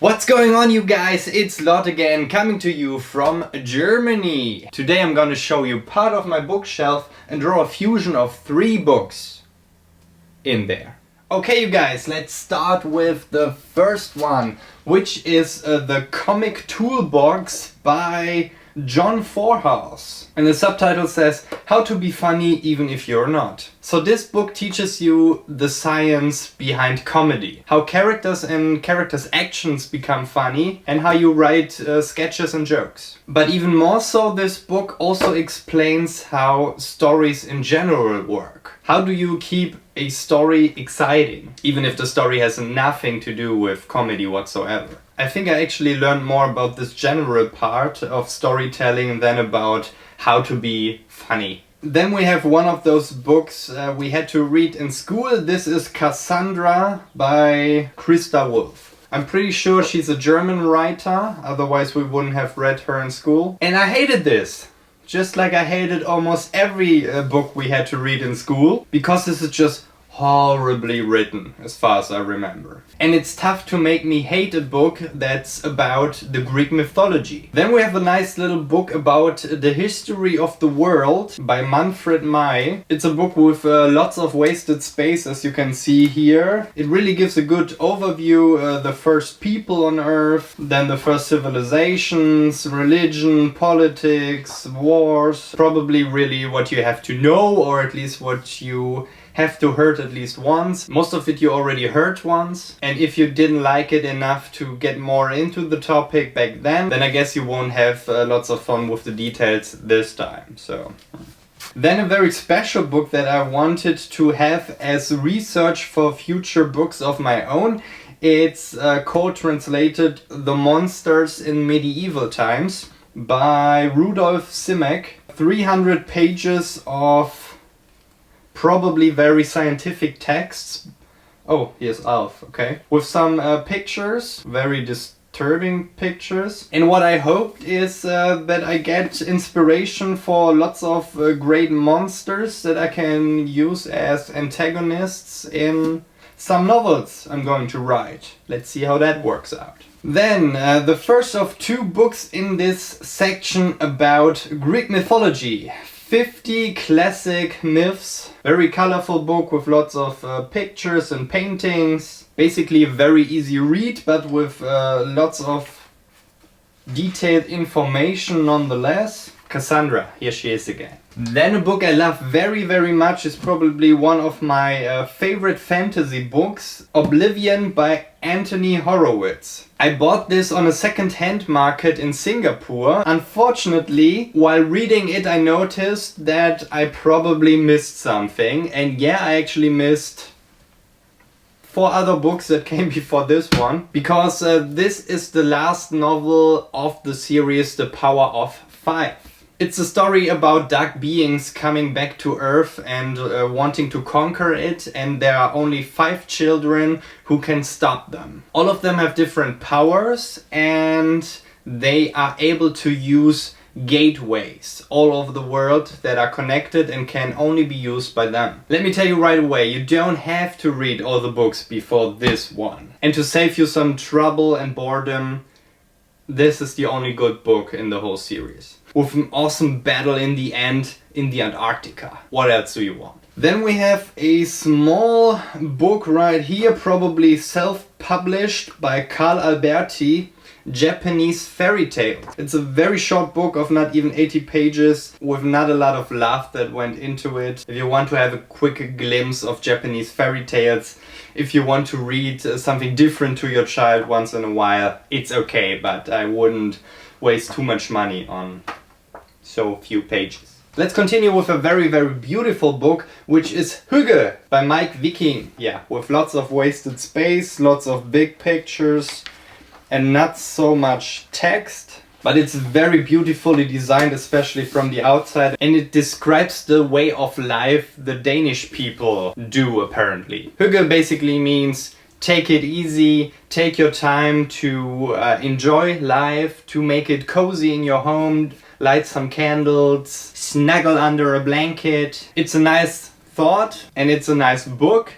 What's going on, you guys? It's Lot again, coming to you from Germany. Today I'm gonna show you part of my bookshelf and draw a fusion of 3 books in there. Okay, you guys, let's start with the first one, which is the Comic Toolbox by John Forhouse. And the subtitle says, How to be funny even if you're not. So this book teaches you the science behind comedy. How characters and characters' actions become funny and how you write sketches and jokes. But even more so, this book also explains how stories in general work. How do you keep a story exciting, even if the story has nothing to do with comedy whatsoever? I think I actually learned more about this general part of storytelling than about how to be funny. Then we have one of those books we had to read in school. This is Cassandra by Krista Wolfe. I'm pretty sure she's a German writer, otherwise we wouldn't have read her in school. And I hated this! Just like I hated almost every book we had to read in school, because this is just horribly written, as far as I remember. And it's tough to make me hate a book that's about the Greek mythology. Then we have a nice little book about the history of the world by Manfred May. It's a book with lots of wasted space, as you can see here. It really gives a good overview, the first people on Earth, then the first civilizations, religion, politics, wars. Probably really what you have to know, or at least what you have to heard at least once. Most of it you already heard once, and if you didn't like it enough to get more into the topic back then I guess you won't have lots of fun with the details this time. Then a very special book that I wanted to have as research for future books of my own. It's called, translated, The Monsters in Medieval Times by Rudolf Simek. 300 pages of probably very scientific texts. Oh, here's Alf, okay. With some pictures, very disturbing pictures. And what I hoped is that I get inspiration for lots of great monsters that I can use as antagonists in some novels I'm going to write. Let's see how that works out. Then, the first of 2 books in this section about Greek mythology. 50 classic myths. Very colorful book with lots of pictures and paintings. Basically a very easy read, but with lots of detailed information nonetheless. Cassandra, here she is again. Then a book I love very, very much is probably one of my favorite fantasy books, Oblivion by Anthony Horowitz. I bought this on a second-hand market in Singapore. Unfortunately, while reading it I noticed that I probably missed something, and yeah, I actually missed 4 other books that came before this one, because this is the last novel of the series The Power of 5. It's a story about dark beings coming back to Earth and wanting to conquer it, and there are only 5 children who can stop them. All of them have different powers and they are able to use gateways all over the world that are connected and can only be used by them. Let me tell you right away, you don't have to read all the books before this one. And to save you some trouble and boredom, this is the only good book in the whole series. With an awesome battle in the end in the Antarctica. What else do you want? Then we have a small book right here, probably self-published by Carl Alberti, Japanese Fairy Tales. It's a very short book of not even 80 pages, with not a lot of love that went into it. If you want to have a quick glimpse of Japanese fairy tales, if you want to read something different to your child once in a while, it's okay, but I wouldn't waste too much money on so few pages. Let's continue with a very, very beautiful book, which is Hygge by Mike Viking. Yeah, with lots of wasted space, lots of big pictures and not so much text. But it's very beautifully designed, especially from the outside, and it describes the way of life the Danish people do, apparently. Hygge basically means take it easy, take your time to enjoy life, to make it cozy in your home, light some candles, snuggle under a blanket. It's a nice thought and it's a nice book,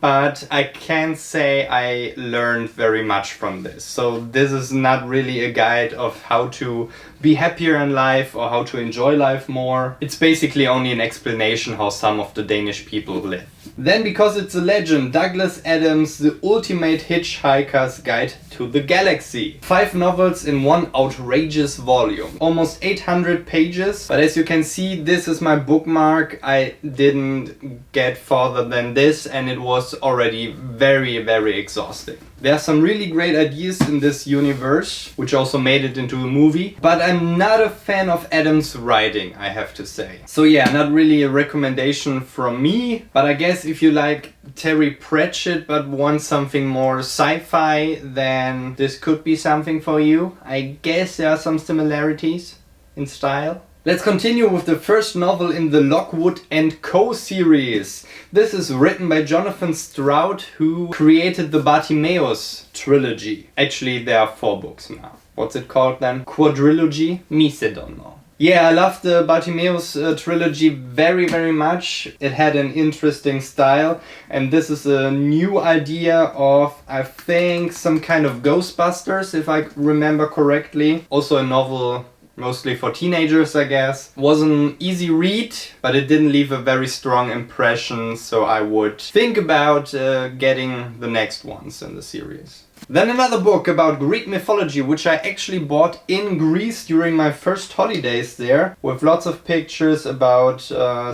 but I can't say I learned very much from this. So this is not really a guide of how to be happier in life or how to enjoy life more. It's basically only an explanation how some of the Danish people live. Then, because it's a legend, Douglas Adams' The Ultimate Hitchhiker's Guide to the Galaxy. 5 novels in one outrageous volume. Almost 800 pages, but as you can see, this is my bookmark. I didn't get farther than this and it was already very exhausting. There are some really great ideas in this universe, which also made it into a movie, but I'm not a fan of Adams' writing, I have to say. So yeah, not really a recommendation from me, but I guess if you like Terry Pratchett but want something more sci-fi, then this could be something for you. I guess there are some similarities in style. Let's continue with the first novel in the Lockwood & Co. series. This is written by Jonathan Stroud, who created the Bartimaeus trilogy. Actually, there are 4 books now. What's it called then? Quadrilogy? Me don't know. Yeah, I love the Bartimaeus trilogy very much. It had an interesting style, and this is a new idea of, I think, some kind of Ghostbusters, if I remember correctly. Also a novel mostly for teenagers, I guess. Was an easy read, but it didn't leave a very strong impression, so I would think about getting the next ones in the series. Then another book about Greek mythology, which I actually bought in Greece during my first holidays there, with lots of pictures about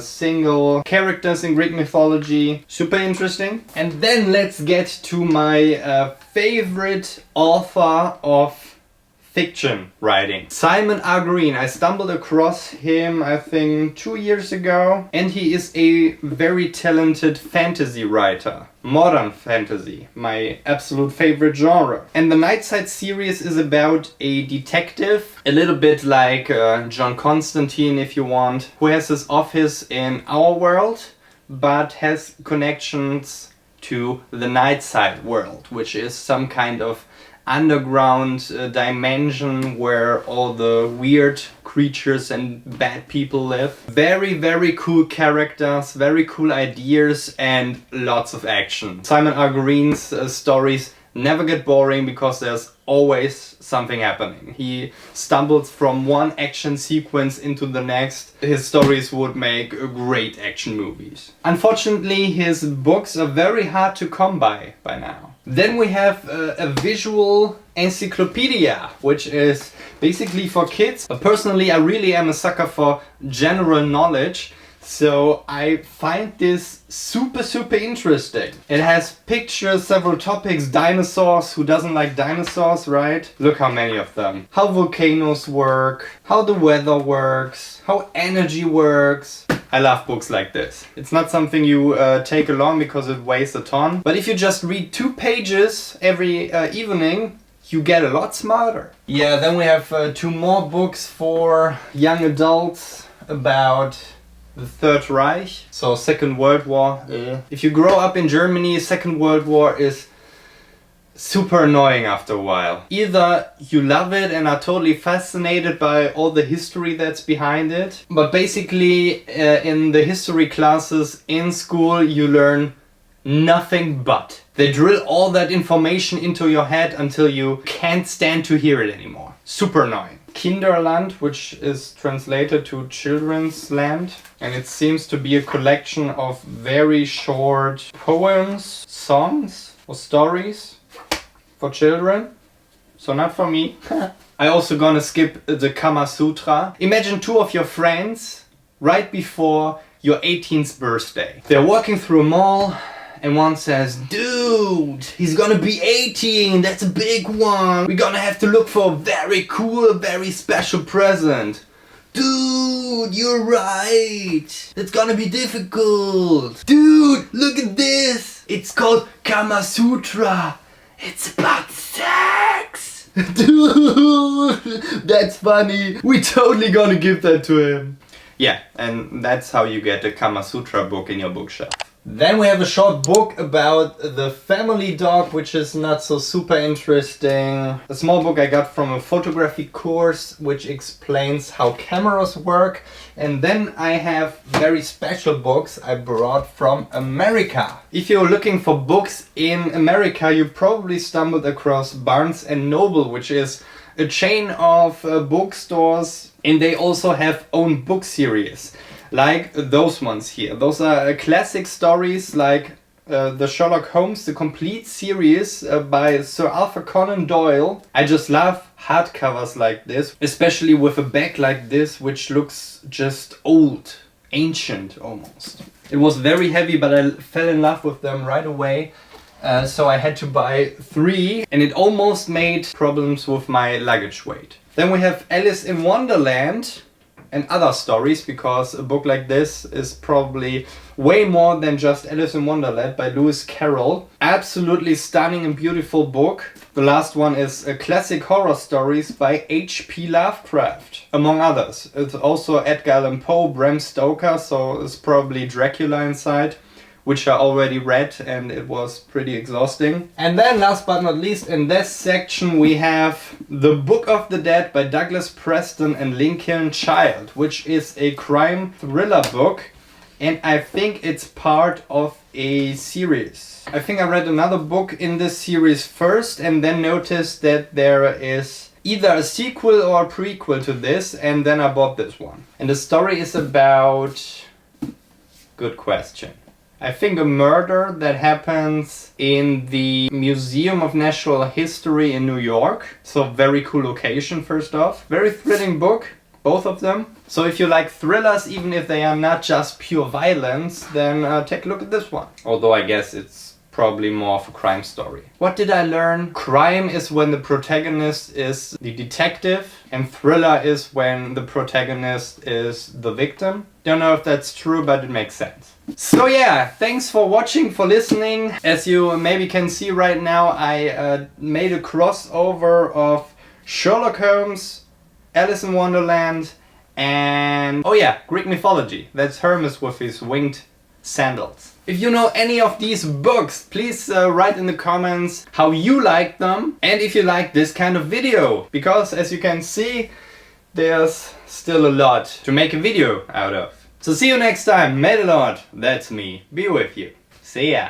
single characters in Greek mythology. Super interesting. And then let's get to my favorite author of fiction writing. Simon R. Green. I stumbled across him, I think, 2 years ago, and he is a very talented fantasy writer. Modern fantasy, my absolute favorite genre. And the Nightside series is about a detective, a little bit like John Constantine if you want, who has his office in our world, but has connections to the Nightside world, which is some kind of underground dimension where all the weird creatures and bad people live. Very cool characters, very cool ideas, and lots of action. Simon R. Green's stories never get boring because there's always something happening. He stumbles from one action sequence into the next. His stories would make great action movies. Unfortunately, his books are very hard to come by now. Then we have a visual encyclopedia, which is basically for kids. But personally, I really am a sucker for general knowledge. So I find this super interesting. It has pictures, several topics, dinosaurs. Who doesn't like dinosaurs, right? Look how many of them. How volcanoes work, how the weather works, how energy works. I love books like this. It's not something you take along because it weighs a ton. But if you just read 2 pages every evening, you get a lot smarter. Yeah, then we have 2 more books for young adults about the Third Reich, so Second World War. If you grow up in Germany, Second World War is super annoying after a while. Either you love it and are totally fascinated by all the history that's behind it, but basically in the history classes in school you learn nothing but. They drill all that information into your head until you can't stand to hear it anymore. Super annoying. Kinderland, which is translated to Children's Land, and it seems to be a collection of very short poems, songs or stories for children. So not for me. I also gonna skip the Kama Sutra. Imagine 2 of your friends right before your 18th birthday. They're walking through a mall and one says, "Dude, he's gonna be 18, that's a big one. We're gonna have to look for a very cool, very special present." "Dude, you're right. It's gonna be difficult." "Dude, look at this. It's called Kama Sutra. It's about sex." "Dude, that's funny. We totally gonna give that to him." Yeah, and that's how you get a Kama Sutra book in your bookshelf. Then we have a short book about the family dog, which is not so super interesting. A small book I got from a photography course, which explains how cameras work. And then I have very special books I brought from America. If you're looking for books in America, you probably stumbled across Barnes & Noble, which is a chain of bookstores, and they also have own book series. Like those ones here. Those are classic stories like the Sherlock Holmes, the complete series by Sir Arthur Conan Doyle. I just love hardcovers like this, especially with a back like this, which looks just old, ancient almost. It was very heavy, but I fell in love with them right away. So I had to buy 3, and it almost made problems with my luggage weight. Then we have Alice in Wonderland and other stories, because a book like this is probably way more than just Alice in Wonderland by Lewis Carroll. Absolutely stunning and beautiful book. The last one is Classic Horror Stories by H.P. Lovecraft, among others. It's also Edgar Allan Poe, Bram Stoker, so it's probably Dracula inside, which I already read, and it was pretty exhausting. And then last but not least, in this section we have The Book of the Dead by Douglas Preston and Lincoln Child, which is a crime thriller book, and I think it's part of a series. I think I read another book in this series first and then noticed that there is either a sequel or a prequel to this, and then I bought this one. And the story is about... good question. I think a murder that happens in the Museum of Natural History in New York. So very cool location, first off. Very thrilling book, both of them. So if you like thrillers, even if they are not just pure violence, then take a look at this one. Although I guess it's probably more of a crime story. What did I learn? Crime is when the protagonist is the detective, and thriller is when the protagonist is the victim. Don't know if that's true, but it makes sense. So yeah, thanks for watching, for listening. As you maybe can see right now, I made a crossover of Sherlock Holmes, Alice in Wonderland, and oh yeah, Greek mythology. That's Hermes with his winged sandals. If you know any of these books, please write in the comments how you like them and if you like this kind of video, because as you can see, there's still a lot to make a video out of. So see you next time. Made a lot. That's me. Be with you. See ya.